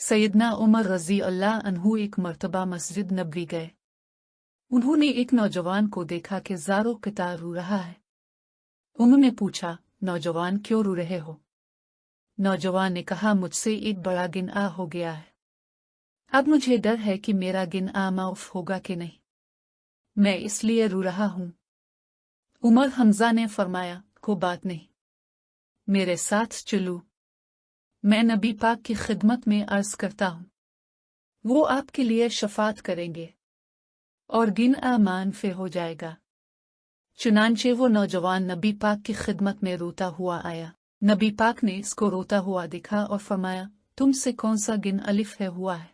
सैयदना उमर रज़ी अल्लाह अन्हु एक मर्तबा मस्जिद नबवी गए। उन्होंने एक नौजवान को देखा कि ज़ारो कितार रो रहा है। उन्होंने पूछा, नौजवान क्यों रो रहे हो? नौजवान ने कहा, मुझसे एक बड़ा गिनाह हो गया है। अब मुझे डर है कि मेरा गिनाह माफ़ होगा कि नहीं, मैं इसलिए रो रहा हूँ। उमर हमजा ने फरमाया, कोई बात नहीं, मेरे साथ चलो, मैं नबी पाक की खिदमत में अर्ज करता हूँ, वो आपके लिए शफात करेंगे और गिनाह माफ़ हो जाएगा। चुनांचे वो नौजवान नबी पाक की खिदमत में रोता हुआ आया। नबी पाक ने इसको रोता हुआ देखा और फरमाया, तुमसे कौन सा गिन अलिफ है हुआ है?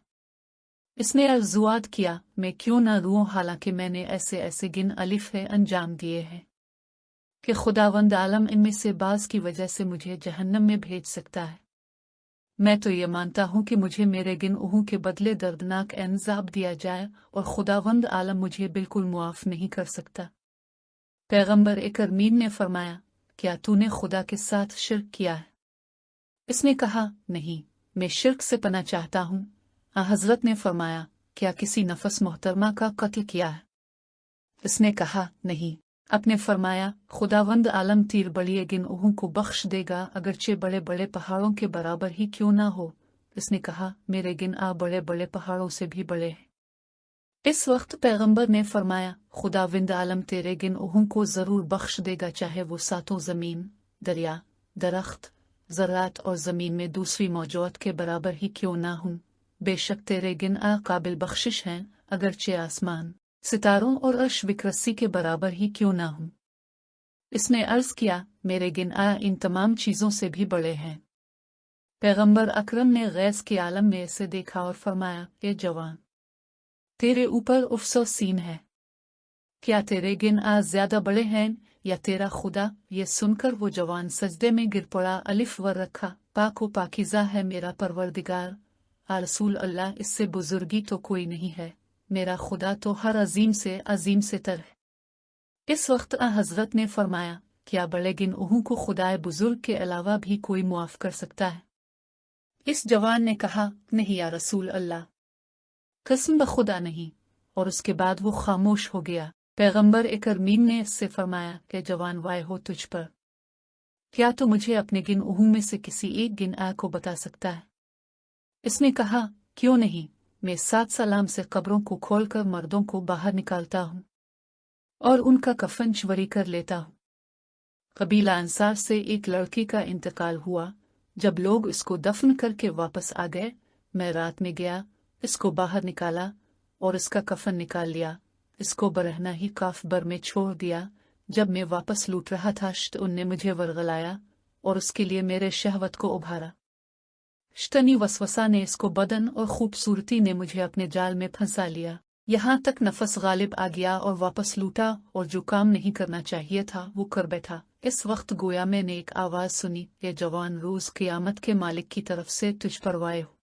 इसने अर्जुआत किया, मैं क्यों ना रोऊं, हालांकि मैंने ऐसे ऐसे गिन अलिफ है अंजाम दिए हैं कि खुदावंद आलम इनमें से बाज की वजह से मुझे जहन्नम में भेज सकता है। मैं तो ये मानता हूँ कि मुझे मेरे गिनओं के बदले दर्दनाक इंजाब दिया जाए और खुदावंद आलम मुझे बिल्कुल मुआफ नहीं कर सकता। पैगंबर करमीम ने फरमाया, क्या तूने खुदा के साथ शिर्क किया है? इसने कहा, नहीं, मैं शिर्क से पनाह चाहता हूँ। हज़रत ने फरमाया, क्या किसी नफस मोहतरमा का कत्ल किया है? इसने कहा, नहीं। अपने फरमाया, खुदावंद आलम तीर बड़िए गिनओं को बख्श देगा, अगरचे बड़े बड़े पहाड़ों के बराबर ही क्यों ना हो। इसने कहा, मेरे गिनाह बड़े बड़े पहाड़ों से भी बड़े हैं। इस वक्त पैगंबर ने फरमाया, खुदावंद आलम तेरे गिनओं को जरूर बख्श देगा, चाहे वो सातों जमीन, दरिया, दरख्त, ज़रात और ज़मीन में दूसरी मौजूद के बराबर ही क्यों ना हूँ। बेशक तेरे गिनाह काबिल बख्शिश हैं, अगरचे आसमान, सितारों और अर्श विक्रसी के बराबर ही क्यों ना हूँ। इसने अर्ज किया, मेरे गिनाह इन तमाम चीज़ों से भी बड़े हैं। पैगंबर अकरम ने गैस के आलम में इसे देखा और फरमाया, ए जवान, तेरे ऊपर अफसोस सीन है, क्या तेरे गिनाह ज्यादा बड़े हैं या तेरा खुदा? ये सुनकर वो जवान सजदे में गिर पड़ा, अलिफ वर रखा, पाक व पाकीज़ा है मेरा परवरदिगार, रसूल अल्लाह, इससे बुजुर्गी तो कोई नहीं है, मेरा खुदा तो हर अजीम से तर है। इस वक्त हजरत ने फरमाया, क्या बड़े गिनओं को खुदाए बुजुर्ग के अलावा भी कोई मुआफ कर सकता है? इस जवान ने कहा, नहीं या रसूल अल्लाह, कसम बखुदा नहीं। और उसके बाद वो खामोश हो गया। पैगंबर करमीम ने इससे फरमाया कि जवान, वाय हो तुझ पर, क्या तो मुझे अपने गिनओं में से किसी एक गिनाह को बता सकता है? इसने कहा, क्यों नहीं, मैं 7 सलाम से कब्रों को खोलकर मर्दों को बाहर निकालता हूँ और उनका कफन चवरी कर लेता हूँ। कबीला अंसार से एक लड़की का इंतकाल हुआ। जब लोग इसको दफन करके वापस आ गए, मैं रात में गया, इसको बाहर निकाला और इसका कफन निकाल लिया, इसको बरहना ही काफ बर में छोड़ दिया। जब मैं वापस लूट रहा था, उनने मुझे वरगलाया और उसके लिए मेरे शहवत को उभारा। शतनी वसवसा ने इसको बदन और खूबसूरती ने मुझे अपने जाल में फंसा लिया, यहाँ तक नफस गालिब आ गया और वापस लूटा और जो काम नहीं करना चाहिए था वो कर बैठा। इस वक्त गोया मैंने एक आवाज सुनी, ये जवान, रोज क़यामत के मालिक की तरफ से तुझ पर वाय हो,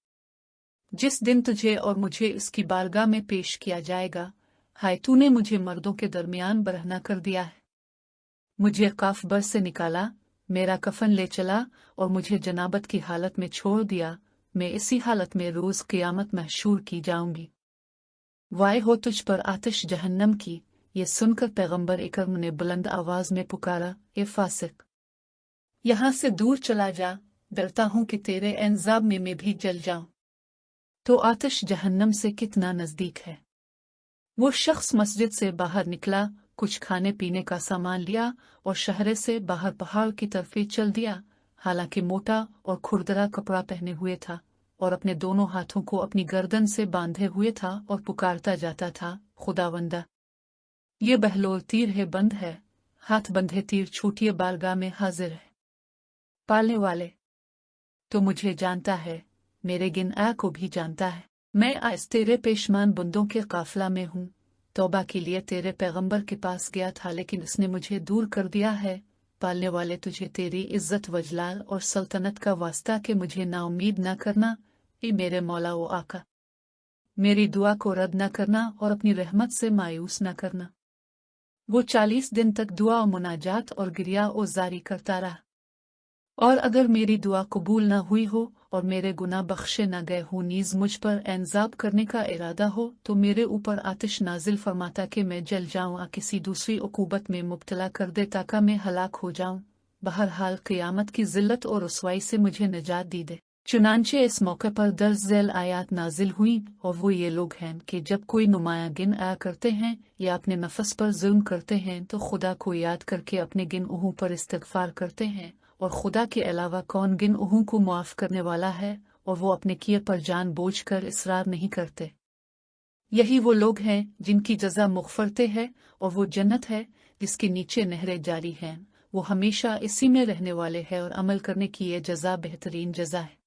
जिस दिन तुझे और मुझे इसकी बारगाह में पेश किया जाएगा। हाय, तूने मुझे मर्दों के दरमियान बरहना कर दिया है, मुझे काफ बर से निकाला, मेरा कफन ले चला और मुझे जनाबत की हालत में छोड़ दिया। मैं इसी हालत में रोज क़यामत महशूर की जाऊंगी। वाय हो तुझ पर आतिश जहन्नम की। ये सुनकर पैगंबर इकरम ने बुलंद आवाज में पुकारा, ए फासिक, यहाँ से दूर चला जा, डरता हूं कि तेरे इंजाब में मैं भी जल जाऊं। तो आतिश जहन्नम से कितना नजदीक है। वो शख्स मस्जिद से बाहर निकला, कुछ खाने पीने का सामान लिया और शहर से बाहर पहाड़ की तरफ चल दिया। हालांकि मोटा और खुरदरा कपड़ा पहने हुए था और अपने दोनों हाथों को अपनी गर्दन से बांधे हुए था और पुकारता जाता था, खुदावंदा, ये बहलोल तीर है, बंद है, हाथ बंधे तीर छोटी बारगाह में हाजिर है। पालने वाले, तो मुझे जानता है, मेरे गिनाह को भी जानता है। मैं आज तेरे पेशमान बंदों के काफिला में हूँ। तौबा के लिए तेरे पैगंबर के पास गया था, लेकिन उसने मुझे दूर कर दिया है। पालने वाले, तुझे तेरी इज्जत वजलाल और सल्तनत का वास्ता कि मुझे नाउमीद न करना। ए मेरे मौला ओ आका, मेरी दुआ को रद्द न करना और अपनी रहमत से मायूस न करना। वो 40 दिन तक दुआ और मुनाजात और गिरिया ओ जारी करता रहा اور اگر میری دعا قبول نہ ہوئی ہو اور میرے گناہ بخشے نہ گئے ہوں نیز مجھ پر انصاف کرنے کا ارادہ ہو تو میرے اوپر آتش نازل فرماتا کہ میں جل جاؤں کسی دوسری عقوبت میں مبتلا کر دے تاکہ میں ہلاک ہو جاؤں، بہرحال قیامت کی ذلت اور رسوائی سے مجھے نجات دی دے۔ چنانچہ اس موقع پر درج ذیل آیات نازل ہوئیں، اور وہ یہ لوگ ہیں کہ جب کوئی نمایاں گن آیا کرتے ہیں یا اپنے نفس پر ظلم کرتے ہیں تو خدا کو یاد کر کے اپنے گن اوہوں پر استغفار کرتے ہیں، اور خدا کے علاوہ کون گن اوہوں کو معاف کرنے والا ہے، اور وہ اپنے کیے پر جان بوجھ کر اصرار نہیں کرتے۔ یہی وہ لوگ ہیں جن کی جزا مغفرت ہے، اور وہ جنت ہے جس کے نیچے نہریں جاری ہیں، وہ ہمیشہ اسی میں رہنے والے ہیں، اور عمل کرنے کی یہ جزا بہترین جزا ہے۔